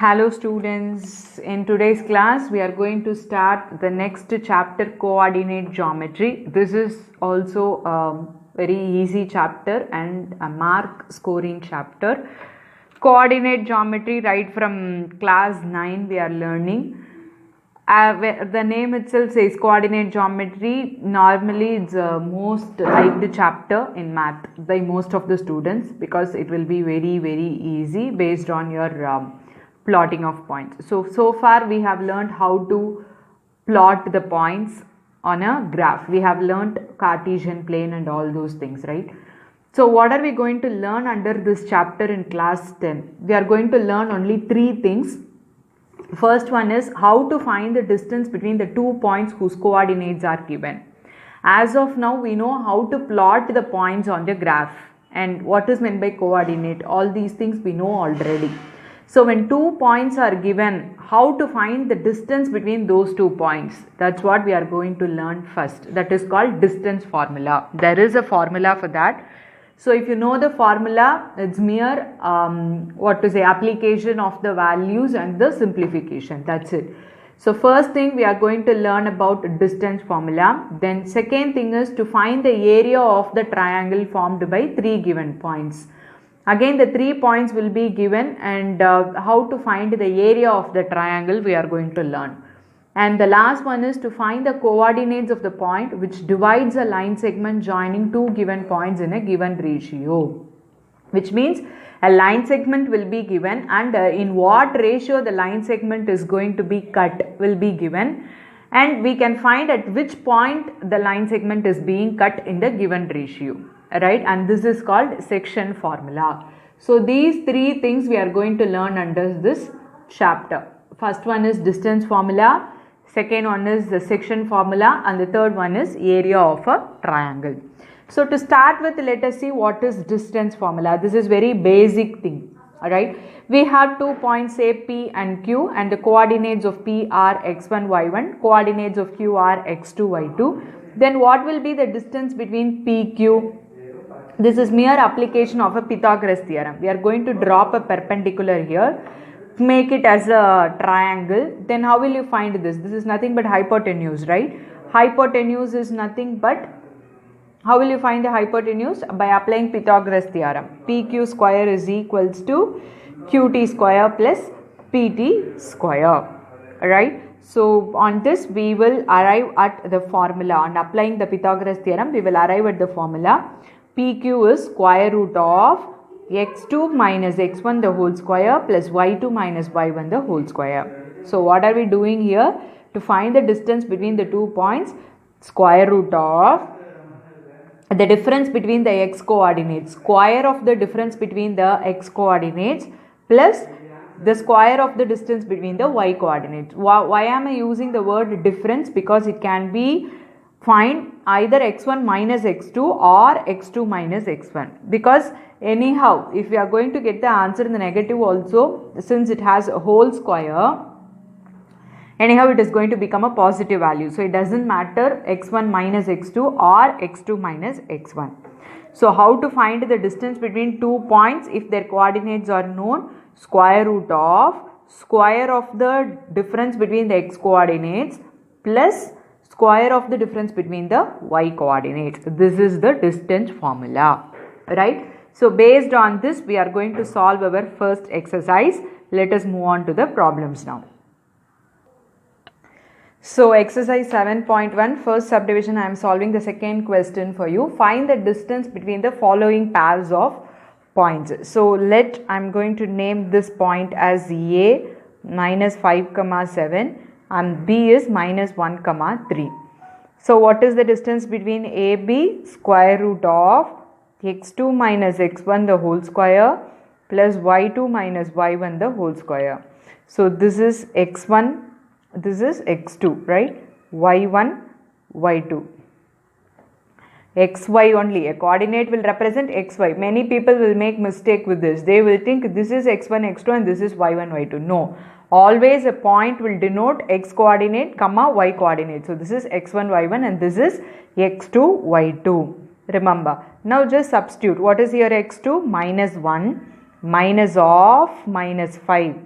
Hello students, in today's class we are going to start the next chapter, coordinate geometry. This is also a very easy chapter and a mark scoring chapter. Coordinate geometry, right from class 9 we are learning. The name itself says coordinate geometry. Normally it's the most liked chapter in math by most of the students because it will be very easy based on your plotting of points. So far we have learned how to plot the points on a graph. We have learned Cartesian plane and all those things, right? So what are we going to learn under this chapter in class 10? We are going to learn only 3 things. First one is how to find the distance between the 2 points whose coordinates are given. As of now, we know how to plot the points on the graph and what is meant by coordinate. All these things we know already. So when 2 points are given, how to find the distance between those 2 points. That's what we are going to learn first. That is called distance formula. There is a formula for that. So if you know the formula, it's mere application of the values and the simplification. That's it. So first thing we are going to learn about distance formula. Then second thing is to find the area of the triangle formed by 3 given points. Again the 3 points will be given and how to find the area of the triangle we are going to learn. And the last one is to find the coordinates of the point which divides a line segment joining 2 given points in a given ratio. Which means a line segment will be given and in what ratio the line segment is going to be cut will be given, and we can find at which point the line segment is being cut in the given ratio, right? And this is called section formula. So these 3 things we are going to learn under this chapter. First one is distance formula, second one is the section formula, and the third one is area of a triangle. So to start with, let us see what is distance formula. This is very basic thing. Alright, we have 2 points, say P and Q, and the coordinates of P are x1, y1, coordinates of Q are x2, y2. Then what will be the distance between PQ? This is mere application of a Pythagoras theorem. We are going to drop a perpendicular here, make it as a triangle. Then how will you find this? This is nothing but hypotenuse, right? Hypotenuse is nothing but, how will you find the hypotenuse? By applying Pythagoras theorem. PQ square is equals to QT square plus PT square, right? So on this we will arrive at the formula. On applying the Pythagoras theorem, we will arrive at the formula. PQ is square root of x2 minus x1 the whole square plus y2 minus y1 the whole square. So what are we doing here? To find the distance between the 2 points, square root of the difference between the x coordinates, square of the difference between the x coordinates plus the square of the distance between the y coordinates. Why am I using the word difference? Because it can be find either x1 minus x2 or x2 minus x1, because anyhow if we are going to get the answer in the negative also, since it has a whole square, anyhow it is going to become a positive value. So it doesn't matter x1 minus x2 or x2 minus x1. So how to find the distance between 2 points if their coordinates are known? Square root of square of the difference between the x coordinates plus square of the difference between the y coordinates. This is the distance formula, right? So based on this we are going to solve our first exercise. Let us move on to the problems now. So exercise 7.1, first subdivision, I am solving the second question for you. Find the distance between the following pairs of points. So I am going to name this point as A minus 5, 7 and B is minus 1, 3. So what is the distance between AB? Square root of x2 minus x1 the whole square plus y2 minus y1 the whole square. So this is x1, this is x2, right? y1, y2. xy only, a coordinate will represent xy. Many people will make mistake with this. They will think this is x1, x2 and this is y1, y2. No. Always a point will denote x coordinate comma y coordinate. So this is x1, y1 and this is x2, y2. Remember. Now just substitute. What is here x2? Minus 1 minus of minus 5.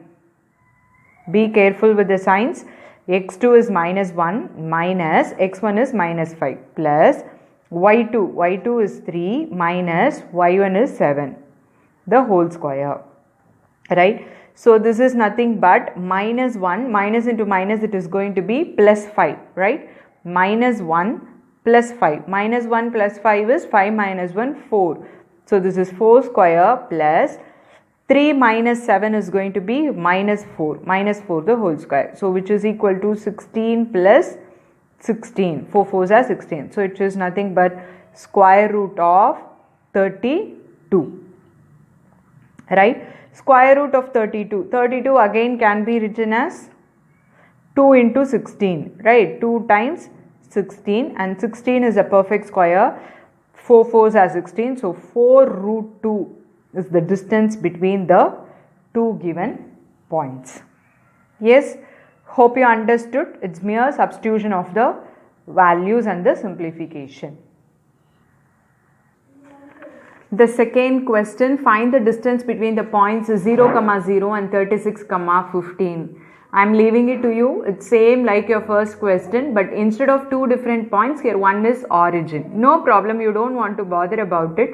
Be careful with the signs. X2 is minus 1 minus x1 is minus 5 plus y2 is 3 minus y1 is 7 the whole square, right? So this is nothing but minus 1 minus into minus, it is going to be plus 5, right? Minus 1 plus 5, minus 1 plus 5 is 5 minus 1 4. So this is 4 square plus 3 minus 7 is going to be minus 4 the whole square. So which is equal to 16 plus 16. 4 4s are 16. So it is nothing but square root of 32. Right? Square root of 32. 32 again can be written as 2 into 16. Right? 2 times 16 and 16 is a perfect square. 4 4s are 16. So 4 root 2 is the distance between the two given points. Yes, hope you understood. It's mere substitution of the values and the simplification. The second question, find the distance between the points 0, 0 and 36, 15. I am leaving it to you. It's same like your first question, but instead of two different points, here one is origin. No problem, you don't want to bother about it.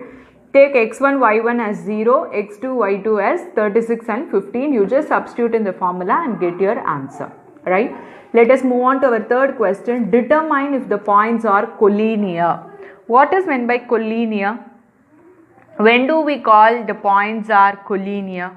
Take x1, y1 as 0, x2, y2 as 36 and 15. You just substitute in the formula and get your answer, right? Let us move on to our third question. Determine if the points are collinear. What is meant by collinear? When do we call the points are collinear?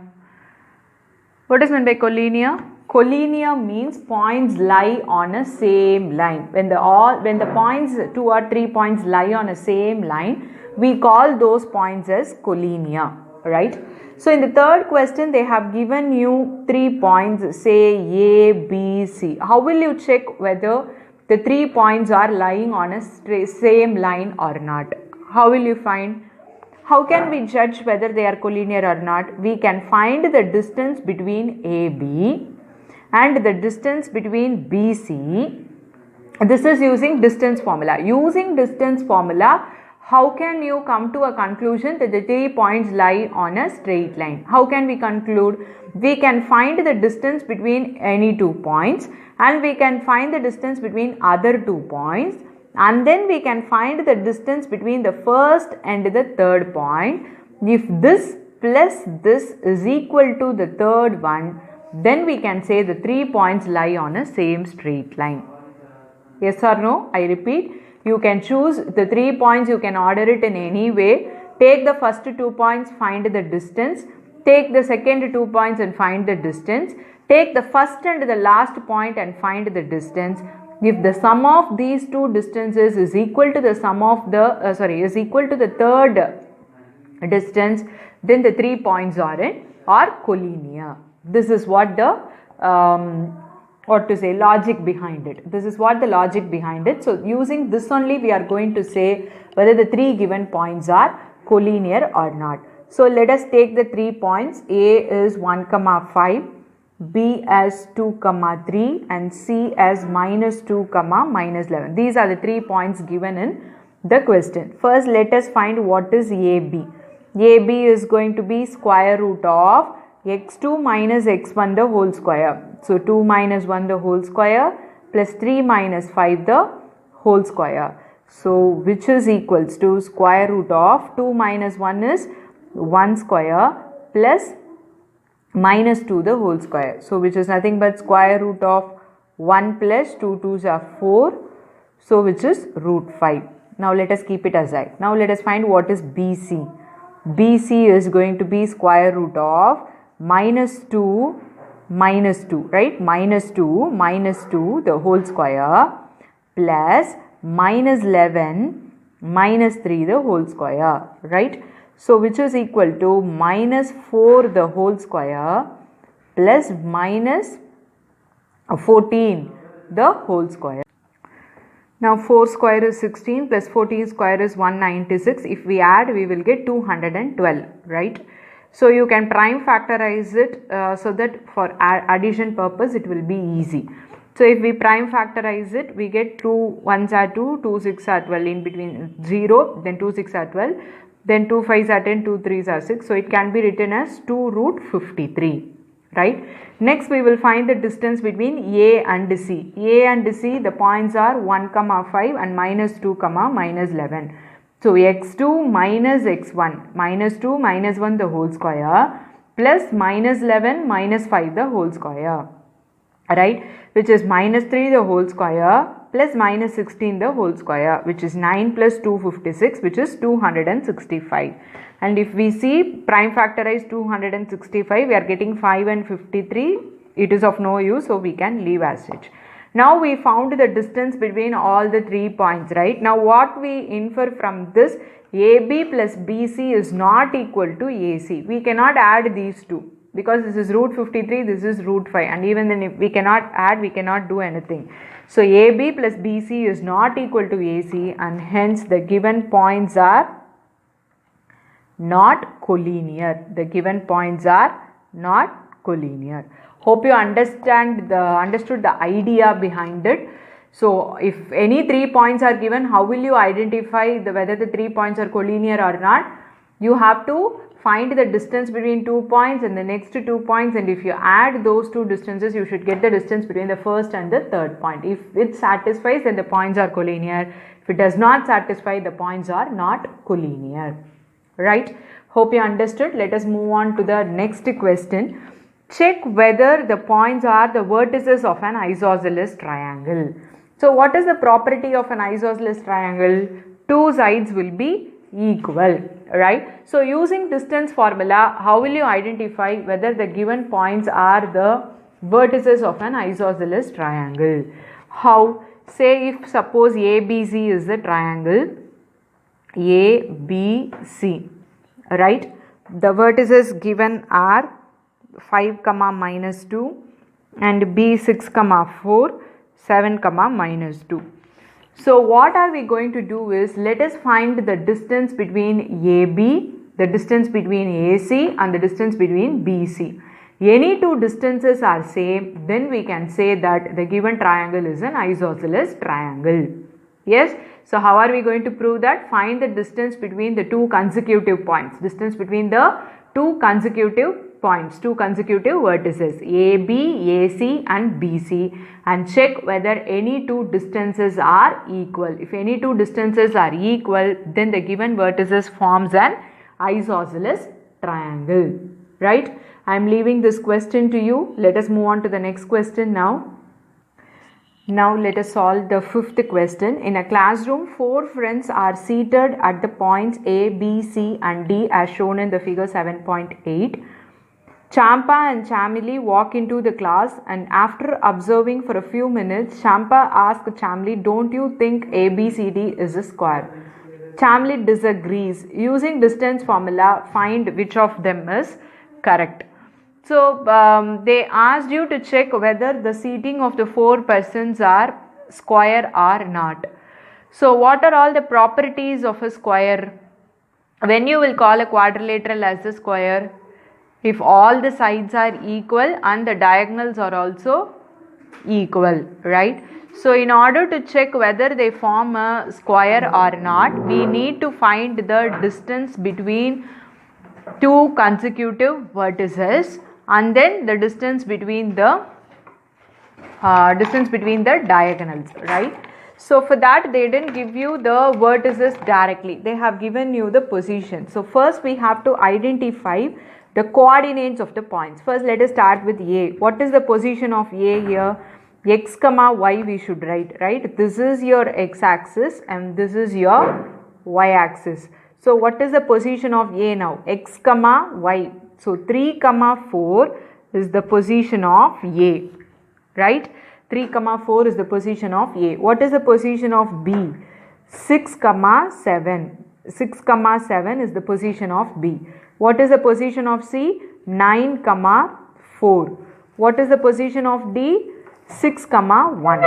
What is meant by collinear? Collinear means points lie on a same line. When the points, 2 or 3 points lie on a same line, we call those points as collinear, right? So in the third question, they have given you 3 points, say A, B, C. How will you check whether the 3 points are lying on a same line or not? How will you find? How can we judge whether they are collinear or not? We can find the distance between AB and the distance between BC. This is using distance formula. Using distance formula, how can you come to a conclusion that the 3 points lie on a straight line? How can we conclude? We can find the distance between any 2 points and we can find the distance between other 2 points, and then we can find the distance between the first and the third point. If this plus this is equal to the third one, then we can say the 3 points lie on a same straight line. Yes or no? I repeat. You can choose the 3 points, you can order it in any way. Take the first 2 points, find the distance. Take the second 2 points and find the distance. Take the first and the last point and find the distance. If the sum of these 2 distances is equal to the sum of the, is equal to the third distance, then the 3 points are collinear. This is what the logic behind it. This is what the logic behind it. So using this only we are going to say whether the 3 given points are collinear or not. So let us take the 3 points. A is 1, 5, B as 2, 3 and C as minus 2, minus 11. These are the 3 points given in the question. First let us find what is AB. AB is going to be square root of x2 minus x1 the whole square. So 2 minus 1 the whole square plus 3 minus 5 the whole square. So which is equals to square root of 2 minus 1 is 1 square plus minus 2 the whole square. So which is nothing but square root of 1 plus 2 2s are 4. So which is root 5. Now let us keep it aside. Now let us find what is BC. BC is going to be square root of minus 2, right? Minus 2 the whole square plus minus 11 minus 3 the whole square, right? So which is equal to minus 4 the whole square plus minus 14 the whole square. Now 4 square is 16 plus 14 square is 196. If we add, we will get 212, right? So you can prime factorize it so that for addition purpose it will be easy. So if we prime factorize it, we get 2 1s are 2, 2 6 are 12, in between 0, then 2 6 are 12, then 2 5s are 10, 2 3s are 6. So it can be written as 2 root 53, right? Next we will find the distance between A and C. A and C, the points are 1, 5 and minus 2, minus 11. So x2 minus x1, minus 2 minus 1 the whole square plus minus 11 minus 5 the whole square, right, which is minus 3 the whole square plus minus 16 the whole square, which is 9 plus 256, which is 265. And if we see prime factorize 265, we are getting 5 and 53. It is of no use, so we can leave as such. Now we found the distance between all the 3 points, right? Now what we infer from this, AB plus BC is not equal to AC. We cannot add these two because this is root 53, this is root 5, and even then if we cannot add, we cannot do anything. So AB plus BC is not equal to AC, and hence the given points are not collinear. The given points are not collinear. Hope you understood the idea behind it. So if any 3 points are given, how will you identify whether the 3 points are collinear or not? You have to find the distance between 2 points and the next 2 points, and if you add those 2 distances, you should get the distance between the first and the third point. If it satisfies, then the points are collinear. If it does not satisfy, the points are not collinear. Right? Hope you understood. Let us move on to the next question. Check whether the points are the vertices of an isosceles triangle. So what is the property of an isosceles triangle? 2 sides will be equal, right? So using distance formula, how will you identify whether the given points are the vertices of an isosceles triangle? How? Say if suppose ABC is the triangle ABC, right? The vertices given are 5, minus 2 and B6, 4, 7, minus 2. So what are we going to do is, let us find the distance between AB, the distance between AC and the distance between BC. Any 2 distances are same, then we can say that the given triangle is an isosceles triangle. Yes? So how are we going to prove that? Find the distance between the 2 consecutive points, distance between the 2 consecutive points, 2 consecutive vertices AB, AC and BC, and check whether any 2 distances are equal. If any 2 distances are equal, then the given vertices forms an isosceles triangle, right? I am leaving this question to you. Let us move on to the next question now. Now let us solve the 5th question. In a classroom, 4 friends are seated at the points A, B, C and D as shown in the figure 7.8. Champa and Chamili walk into the class, and after observing for a few minutes, Champa asks Chamili, "Don't you think ABCD is a square?" Chamili disagrees. Using distance formula, find which of them is correct. So they asked you to check whether the seating of the 4 persons are square or not. So what are all the properties of a square? When you will call a quadrilateral as a square? If all the sides are equal and the diagonals are also equal, right? So in order to check whether they form a square or not, we need to find the distance between 2 consecutive vertices and then the distance between the diagonals, right? So for that, they didn't give you the vertices directly. They have given you the position. So first we have to identify the coordinates of the points. First let us start with A. What is the position of A here? X, Y we should write, right? This is your x-axis and this is your y-axis. So what is the position of A now? X, Y. So 3, 4 is the position of A, right? 3, 4 is the position of A. What is the position of B? 6, 7. 6, 7 is the position of B. What is the position of C? 9, 4. What is the position of D? 6, 1.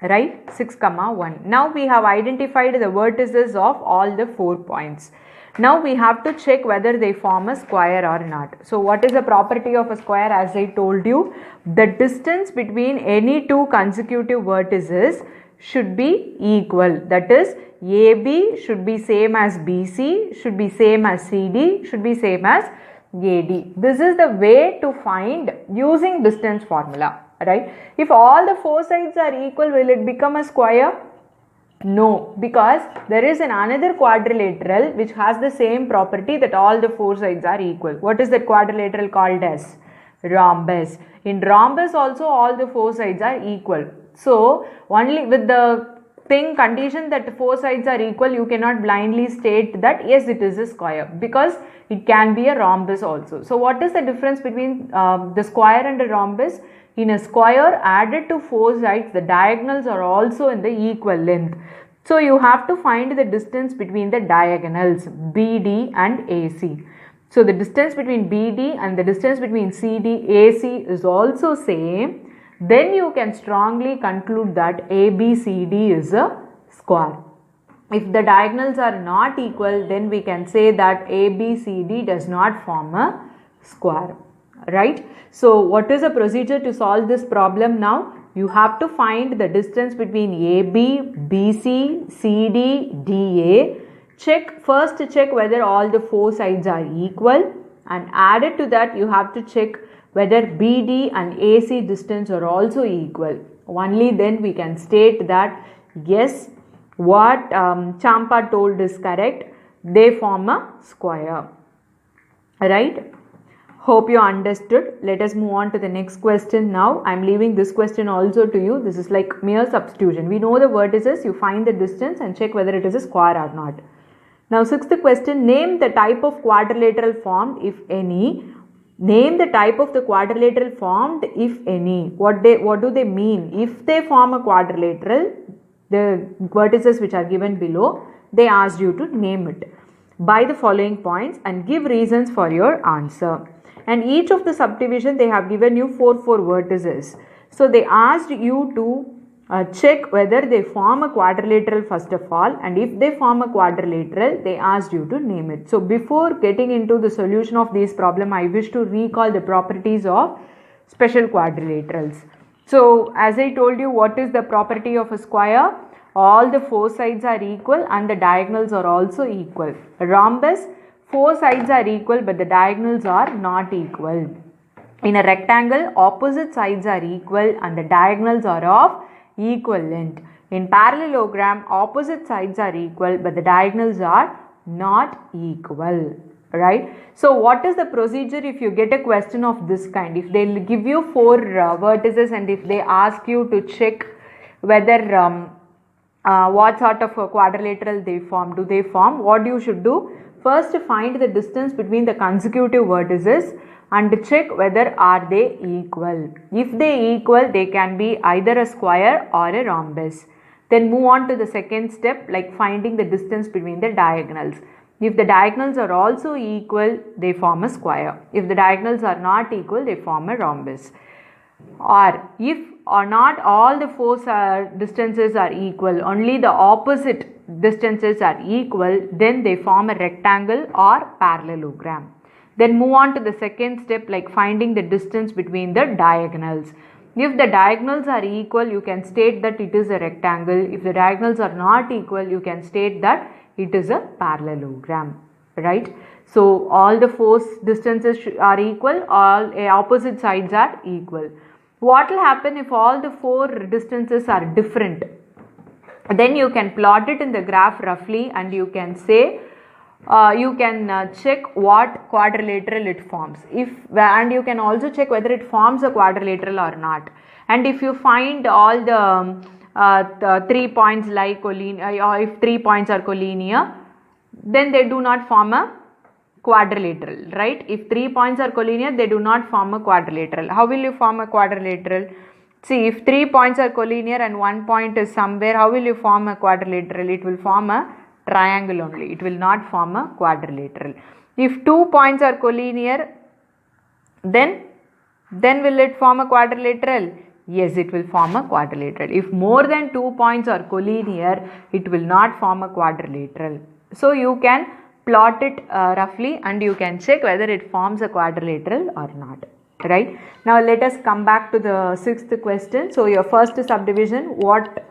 Right? 6, 1. Now we have identified the vertices of all the 4 points. Now we have to check whether they form a square or not. So what is the property of a square? As I told you, the distance between any 2 consecutive vertices should be equal. That is, AB should be same as BC, should be same as CD, should be same as AD. This is the way to find using distance formula, right? If all the four sides are equal, will it become a square? No, because there is another quadrilateral which has the same property that all the four sides are equal. What is that quadrilateral called as? Rhombus. In rhombus also all the four sides are equal. So only with the condition that four sides are equal, you cannot blindly state that yes, it is a square, because it can be a rhombus also. So what is the difference between the square and a rhombus? In a square added to four sides, the diagonals are also in the equal length. So you have to find the distance between the diagonals BD and AC. So the distance between BD and the distance between CD, AC is also same. Then you can strongly conclude that ABCD is a square. If the diagonals are not equal, then we can say that ABCD does not form a square, right? So what is the procedure to solve this problem now? You have to find the distance between AB, BC, CD, DA. First check whether all the four sides are equal, and added to that you have to check whether BD and AC distance are also equal. Only then we can state that yes, what Champa told is correct, they form a square, right? Hope you understood. Let us move on to the next question now. I am leaving this question also to you. This is like mere substitution. We know the vertices, you find the distance and check whether it is a square or not. Now sixth question, name the type of quadrilateral formed if any. Name the type of the quadrilateral formed if any. What do they mean? If they form a quadrilateral, the vertices which are given below, they asked you to name it by the following points and give reasons for your answer. And each of the subdivision they have given you four vertices. So they asked you to check whether they form a quadrilateral first of all, and if they form a quadrilateral, they asked you to name it. So before getting into the solution of this problem, I wish to recall the properties of special quadrilaterals. So as I told you, what is the property of a square? All the four sides are equal and the diagonals are also equal. A rhombus, four sides are equal but the diagonals are not equal. In a rectangle, opposite sides are equal and the diagonals are of equal length. In parallelogram, opposite sides are equal but the diagonals are not equal, right? So what is the procedure if you get a question of this kind? If they give you four vertices and if they ask you to check whether what sort of a quadrilateral they form, do they form, what you should do? First find the distance between the consecutive vertices and check whether are they equal. If they equal, they can be either a square or a rhombus. Then move on to the second step, like finding the distance between the diagonals. If the diagonals are also equal, they form a square. If the diagonals are not equal, they form a rhombus. Or if or not all the four distances are equal, only the opposite distances are equal, then they form a rectangle or parallelogram. Then move on to the second step, like finding the distance between the diagonals. If the diagonals are equal, you can state that it is a rectangle. If the diagonals are not equal, you can state that it is a parallelogram, right? So all the four distances are equal, all opposite sides are equal. What will happen if all the four distances are different? Then you can plot it in the graph roughly and you can say, you can check what quadrilateral it forms. And you can also check whether it forms a quadrilateral or not. And if you find all the 3 points like collinear, or if 3 points are collinear, then they do not form a quadrilateral, right? If 3 points are collinear, they do not form a quadrilateral. How will you form a quadrilateral? See, if 3 points are collinear and 1 point is somewhere, how will you form a quadrilateral? It will form a triangle only. It will not form a quadrilateral. If 2 points are collinear, then will it form a quadrilateral? Yes, it will form a quadrilateral. If more than 2 points are collinear, it will not form a quadrilateral. So you can plot it roughly and you can check whether it forms a quadrilateral or not, right? Now let us come back to the sixth question. So your first subdivision, what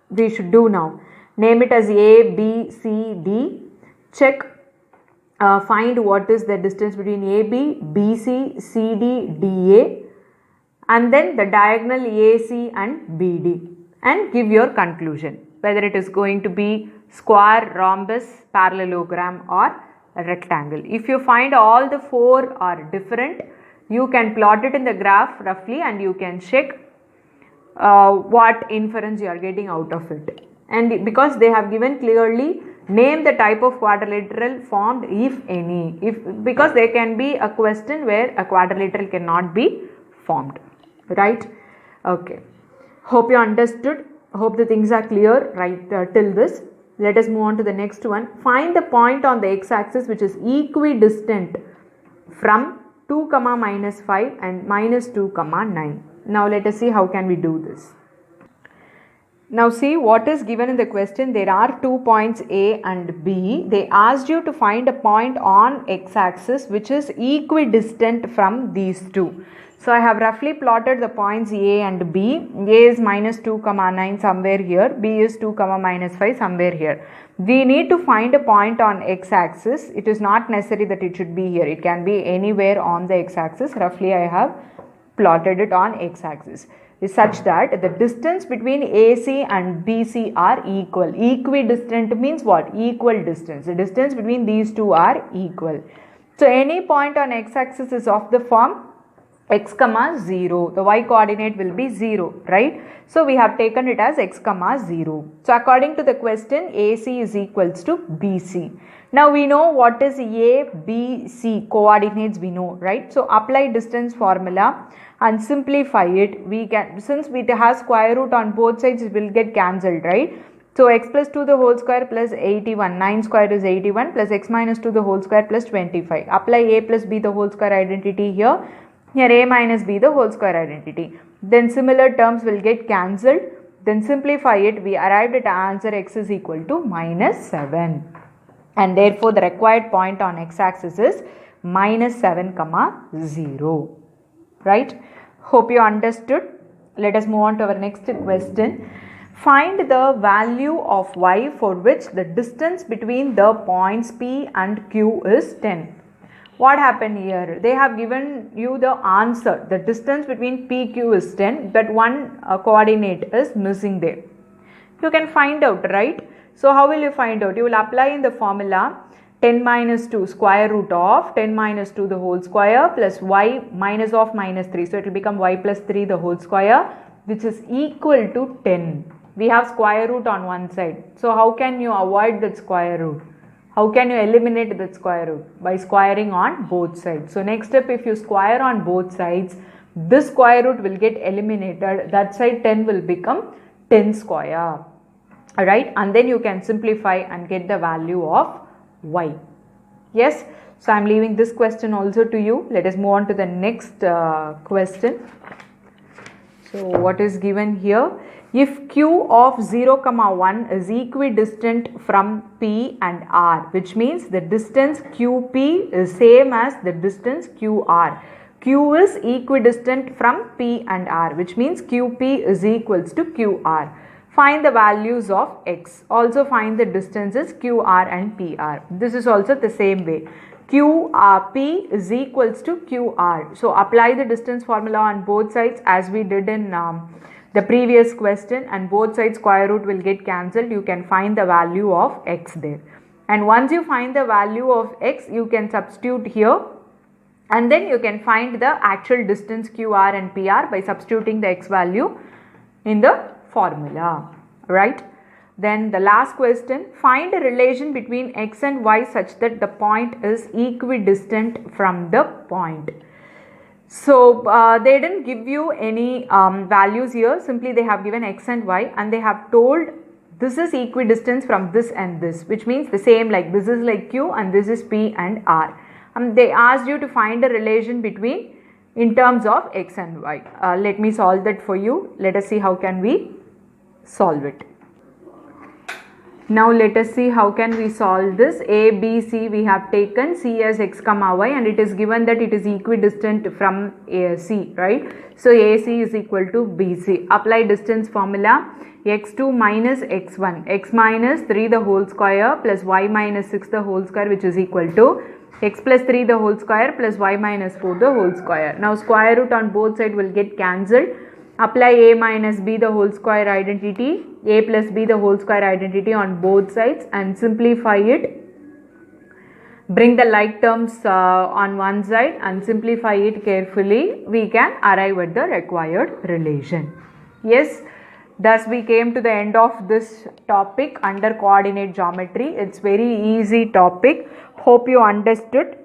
we should do now? Name it as A, B, C, D. Check find what is the distance between AB, BC, CD, DA, and then the diagonal AC and BD, and give your conclusion whether it is going to be square, rhombus, parallelogram or a rectangle. If you find all the four are different, you can plot it in the graph roughly and you can check what inference you are getting out of it. And because they have given clearly, name the type of quadrilateral formed if any, because there can be a question where a quadrilateral cannot be formed, right? Okay, hope you understood, hope the things are clear right till this. Let us move on to the next one. Find the point on the x-axis which is equidistant from 2, -5 and -2, 9. Now let us see how can we do this. Now see what is given in the question. There are 2 points A and B. They asked you to find a point on x-axis which is equidistant from these two. So I have roughly plotted the points A and B. A is -2, 9 somewhere here. B is 2, -5 somewhere here. We need to find a point on x-axis. It is not necessary that it should be here. It can be anywhere on the x-axis. Roughly I have plotted it on x-axis. Is such that the distance between AC and BC are equal. Equidistant means what? Equal distance. The distance between these two are equal. So any point on x-axis is of the form x, 0. The y coordinate will be 0, right? So we have taken it as x, 0. So according to the question, AC is equals to BC. Now we know what is A, B, C coordinates we know, right? So apply distance formula and simplify it. We can, since we have square root on both sides, it will get cancelled, right? So x plus 2 the whole square plus 81, 9 square is 81 plus x minus 2 the whole square plus 25. Apply A plus B the whole square identity here. Here A minus B the whole square identity. Then similar terms will get cancelled. Then simplify it. We arrived at answer x is equal to -7. And therefore the required point on x-axis is -7, 0. Right? Hope you understood. Let us move on to our next question. Find the value of y for which the distance between the points P and Q is 10. What happened here? They have given you the answer. The distance between PQ is 10, but one coordinate is missing there. You can find out, right? So how will you find out? You will apply in the formula 10 minus 2 square root of 10 minus 2 the whole square plus y minus of -3. So it will become y plus 3 the whole square, which is equal to 10. We have square root on one side. So how can you avoid that square root? How can you eliminate that square root? By squaring on both sides. So next step, if you square on both sides, this square root will get eliminated. That side 10 will become 10 square. Alright, and then you can simplify and get the value of y. Yes, so I am leaving this question also to you. Let us move on to the next question. So what is given here? If Q of 0, 1 is equidistant from P and R, which means the distance QP is same as the distance QR. Q is equidistant from P and R, which means QP is equals to QR. Find the values of x. Also find the distances QR and PR. This is also the same way. QP is equals to QR. So apply the distance formula on both sides as we did in the previous question, and both sides square root will get cancelled. You can find the value of x there. And once you find the value of x, you can substitute here, and then you can find the actual distance QR and PR by substituting the x value in the formula, right? Then the last question, find a relation between x and y such that the point is equidistant from the point. So they didn't give you any values here, simply they have given x and y, and they have told this is equidistance from this and this, which means the same, like this is like Q and this is P and R. They asked you to find a relation between in terms of x and y. Let me solve that for you. Let us see how can we solve it. Now let us see how can we solve this. A, B, C we have taken C as x comma y, and it is given that it is equidistant from C, right? So AC is equal to BC. Apply distance formula. X2 minus x1, x minus 3 the whole square plus y minus 6 the whole square, which is equal to x plus 3 the whole square plus y minus 4 the whole square. Now square root on both sides will get cancelled. Apply a minus b the whole square identity, a plus b the whole square identity on both sides, and simplify it. Bring the like terms on one side and simplify it carefully. We can arrive at the required relation. Yes, thus we came to the end of this topic under coordinate geometry. It's very easy topic. Hope you understood.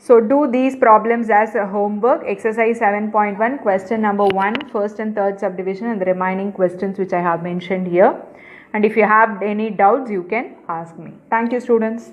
So do these problems as a homework. Exercise 7.1, question number 1, first and third subdivision, and the remaining questions which I have mentioned here. And if you have any doubts, you can ask me. Thank you, students.